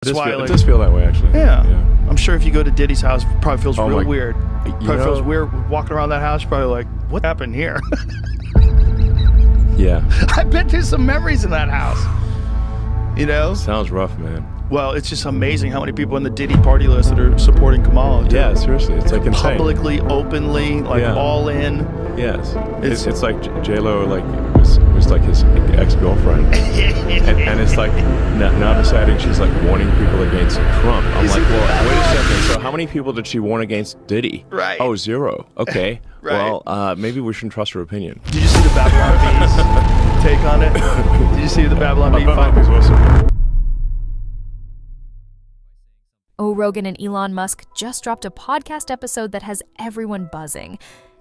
It does feel that way, actually. Yeah. I'm sure if you go to Diddy's house, it probably feels real weird. Feels weird walking around that house. Probably like, what happened here? Yeah. I bet there's some memories in that house. You know? Sounds rough, man. Well, it's just amazing how many people in the Diddy party list that are supporting Kamala. Too. Yeah, seriously. It's like insane. Publicly, openly, like all in. Yes. It's like J-Lo was like his ex-girlfriend. and it's like now deciding she's like warning people against Trump. I'm like, well, wait a second. So how many people did she warn against Diddy? Right. Oh, 0. Okay. Right. Well, maybe we shouldn't trust her opinion. Did you see the Babylon Bees take on it? Did you see the Babylon Bee fight? Oh, Rogan and Elon Musk just dropped a podcast episode that has everyone buzzing.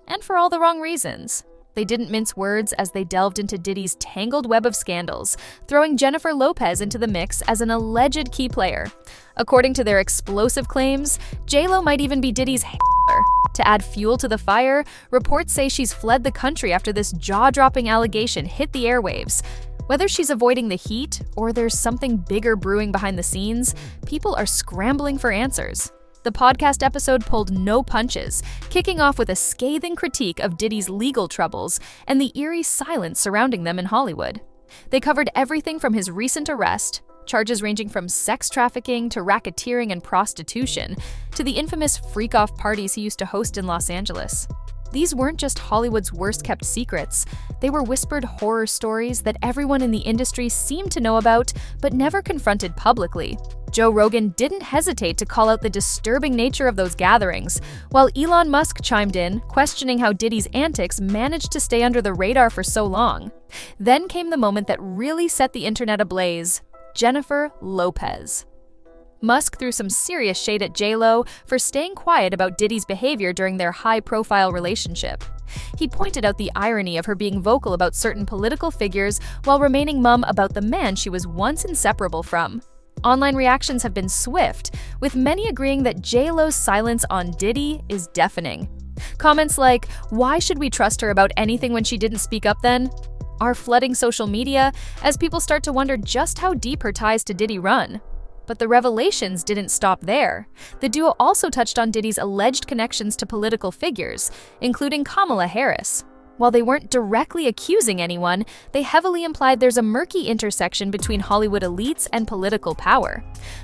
And for all the wrong reasons. They didn't mince words as they delved into Diddy's tangled web of scandals, throwing Jennifer Lopez into the mix as an alleged key player. According to their explosive claims, J-Lo might even be Diddy's handler. To add fuel to the fire, reports say she's fled the country after this jaw-dropping allegation hit the airwaves. Whether she's avoiding the heat or there's something bigger brewing behind the scenes, people are scrambling for answers. The podcast episode pulled no punches, kicking off with a scathing critique of Diddy's legal troubles and the eerie silence surrounding them in Hollywood. They covered everything from his recent arrest, charges ranging from sex trafficking to racketeering and prostitution, to the infamous freak-off parties he used to host in Los Angeles. These weren't just Hollywood's worst-kept secrets. They were whispered horror stories that everyone in the industry seemed to know about, but never confronted publicly. Joe Rogan didn't hesitate to call out the disturbing nature of those gatherings, while Elon Musk chimed in, questioning how Diddy's antics managed to stay under the radar for so long. Then came the moment that really set the internet ablaze: Jennifer Lopez. Musk threw some serious shade at J-Lo for staying quiet about Diddy's behavior during their high-profile relationship. He pointed out the irony of her being vocal about certain political figures while remaining mum about the man she was once inseparable from. Online reactions have been swift, with many agreeing that J-Lo's silence on Diddy is deafening. Comments like, "Why should we trust her about anything when she didn't speak up then?" are flooding social media as people start to wonder just how deep her ties to Diddy run. But the revelations didn't stop there. The duo also touched on Diddy's alleged connections to political figures, including Kamala Harris. While they weren't directly accusing anyone, they heavily implied there's a murky intersection between Hollywood elites and political power.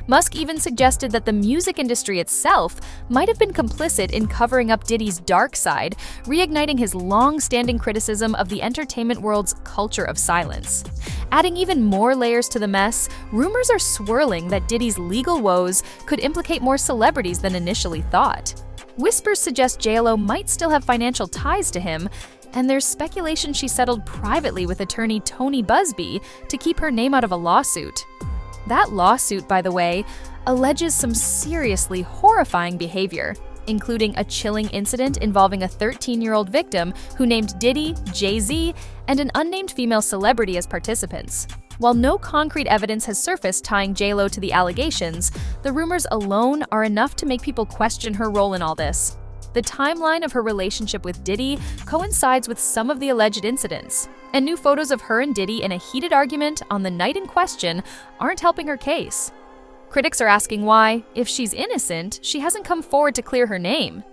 Musk even suggested that the music industry itself might have been complicit in covering up Diddy's dark side, reigniting his long-standing criticism of the entertainment world's culture of silence. Adding even more layers to the mess, rumors are swirling that Diddy's legal woes could implicate more celebrities than initially thought. Whispers suggest J-Lo might still have financial ties to him, and there's speculation she settled privately with attorney Tony Busby to keep her name out of a lawsuit. That lawsuit, by the way, alleges some seriously horrifying behavior, including a chilling incident involving a 13-year-old victim who named Diddy, Jay-Z, and an unnamed female celebrity as participants. While no concrete evidence has surfaced tying J-Lo to the allegations, the rumors alone are enough to make people question her role in all this. The timeline of her relationship with Diddy coincides with some of the alleged incidents, and new photos of her and Diddy in a heated argument on the night in question aren't helping her case. Critics are asking why, if she's innocent, she hasn't come forward to clear her name.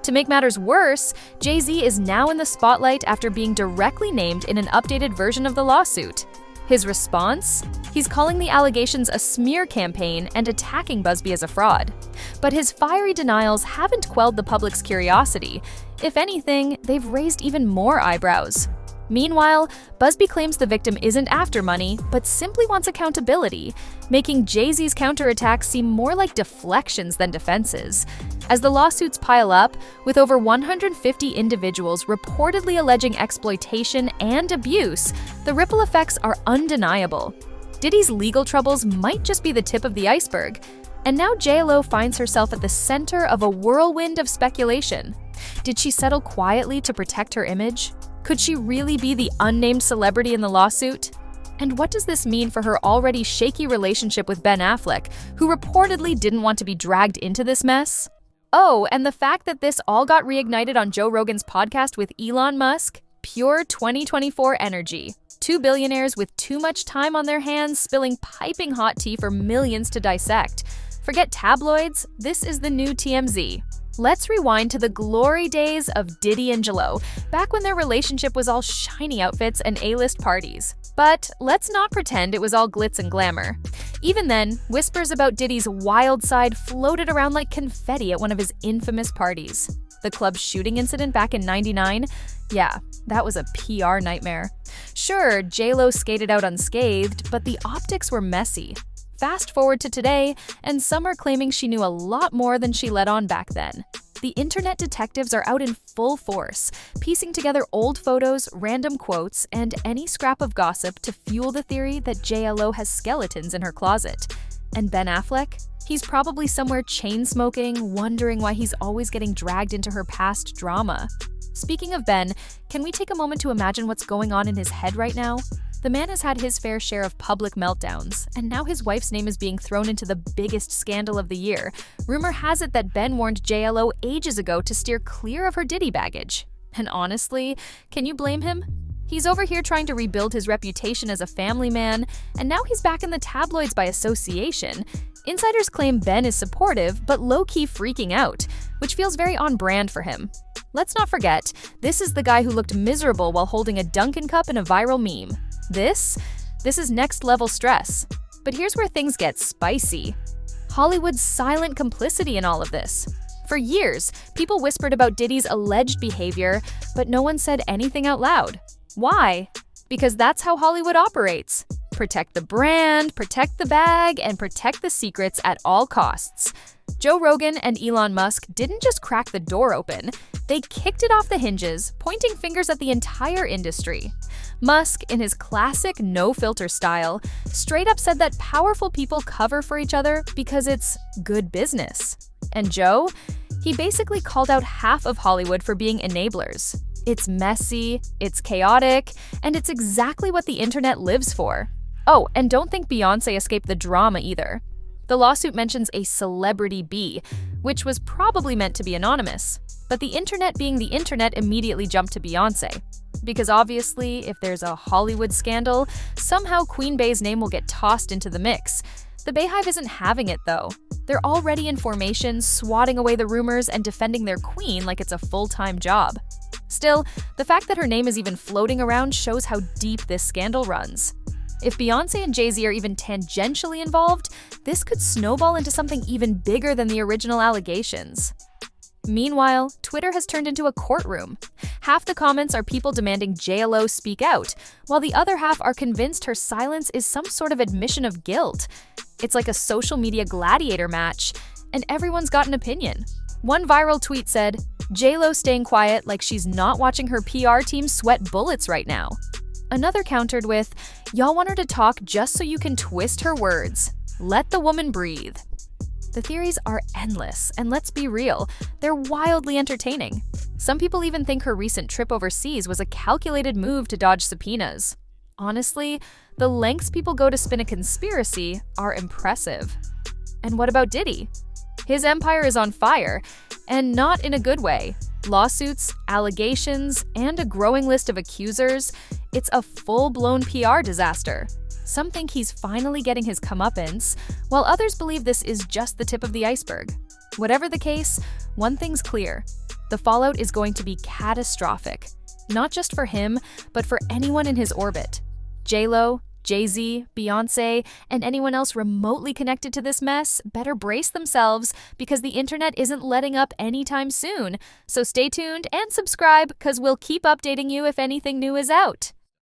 To make matters worse, Jay-Z is now in the spotlight after being directly named in an updated version of the lawsuit. His response? He's calling the allegations a smear campaign and attacking Busby as a fraud. But his fiery denials haven't quelled the public's curiosity. If anything, they've raised even more eyebrows. Meanwhile, Busby claims the victim isn't after money, but simply wants accountability, making Jay-Z's counterattacks seem more like deflections than defenses. As the lawsuits pile up, with over 150 individuals reportedly alleging exploitation and abuse, the ripple effects are undeniable. Diddy's legal troubles might just be the tip of the iceberg, and now J-Lo finds herself at the center of a whirlwind of speculation. Did she settle quietly to protect her image? Could she really be the unnamed celebrity in the lawsuit? And what does this mean for her already shaky relationship with Ben Affleck, who reportedly didn't want to be dragged into this mess? Oh, and the fact that this all got reignited on Joe Rogan's podcast with Elon Musk? Pure 2024 energy. Two billionaires with too much time on their hands spilling piping hot tea for millions to dissect. Forget tabloids, this is the new TMZ. Let's rewind to the glory days of Diddy and J-Lo, back when their relationship was all shiny outfits and A-list parties. But let's not pretend it was all glitz and glamour. Even then, whispers about Diddy's wild side floated around like confetti at one of his infamous parties. The club shooting incident back in '99? Yeah, that was a PR nightmare. Sure, J-Lo skated out unscathed, but the optics were messy. Fast forward to today, and some are claiming she knew a lot more than she let on back then. The internet detectives are out in full force, piecing together old photos, random quotes, and any scrap of gossip to fuel the theory that J-Lo has skeletons in her closet. And Ben Affleck? He's probably somewhere chain-smoking, wondering why he's always getting dragged into her past drama. Speaking of Ben, can we take a moment to imagine what's going on in his head right now? The man has had his fair share of public meltdowns, and now his wife's name is being thrown into the biggest scandal of the year. Rumor has it that Ben warned J-Lo ages ago to steer clear of her Diddy baggage. And honestly, can you blame him? He's over here trying to rebuild his reputation as a family man, and now he's back in the tabloids by association. Insiders claim Ben is supportive, but low-key freaking out, which feels very on brand for him. Let's not forget, this is the guy who looked miserable while holding a Dunkin' cup in a viral meme. This is next-level stress. But here's where things get spicy. Hollywood's silent complicity in all of this. For years, people whispered about Diddy's alleged behavior, but no one said anything out loud. Why? Because that's how Hollywood operates. Protect the brand, protect the bag, and protect the secrets at all costs. Joe Rogan and Elon Musk didn't just crack the door open, they kicked it off the hinges, pointing fingers at the entire industry. Musk, in his classic no-filter style, straight up said that powerful people cover for each other because it's good business. And Joe? He basically called out half of Hollywood for being enablers. It's messy, it's chaotic, and it's exactly what the internet lives for. Oh, and don't think Beyoncé escaped the drama either. The lawsuit mentions a celebrity bee, which was probably meant to be anonymous. But the internet being the internet immediately jumped to Beyoncé. Because obviously, if there's a Hollywood scandal, somehow Queen Bey's name will get tossed into the mix. The Beyhive isn't having it, though. They're already in formation, swatting away the rumors and defending their queen like it's a full-time job. Still, the fact that her name is even floating around shows how deep this scandal runs. If Beyoncé and Jay-Z are even tangentially involved, this could snowball into something even bigger than the original allegations. Meanwhile, Twitter has turned into a courtroom. Half the comments are people demanding J-Lo speak out, while the other half are convinced her silence is some sort of admission of guilt. It's like a social media gladiator match, and everyone's got an opinion. One viral tweet said, "J-Lo staying quiet like she's not watching her PR team sweat bullets right now." Another countered with, "Y'all want her to talk just so you can twist her words. Let the woman breathe." The theories are endless, and let's be real, they're wildly entertaining. Some people even think her recent trip overseas was a calculated move to dodge subpoenas. Honestly, the lengths people go to spin a conspiracy are impressive. And what about Diddy? His empire is on fire, and not in a good way. Lawsuits, allegations, and a growing list of accusers. It's a full-blown PR disaster. Some think he's finally getting his comeuppance, while others believe this is just the tip of the iceberg. Whatever the case, one thing's clear. The fallout is going to be catastrophic. Not just for him, but for anyone in his orbit. J-Lo, Jay-Z, Beyoncé, and anyone else remotely connected to this mess better brace themselves because the internet isn't letting up anytime soon. So stay tuned and subscribe, because we'll keep updating you if anything new is out.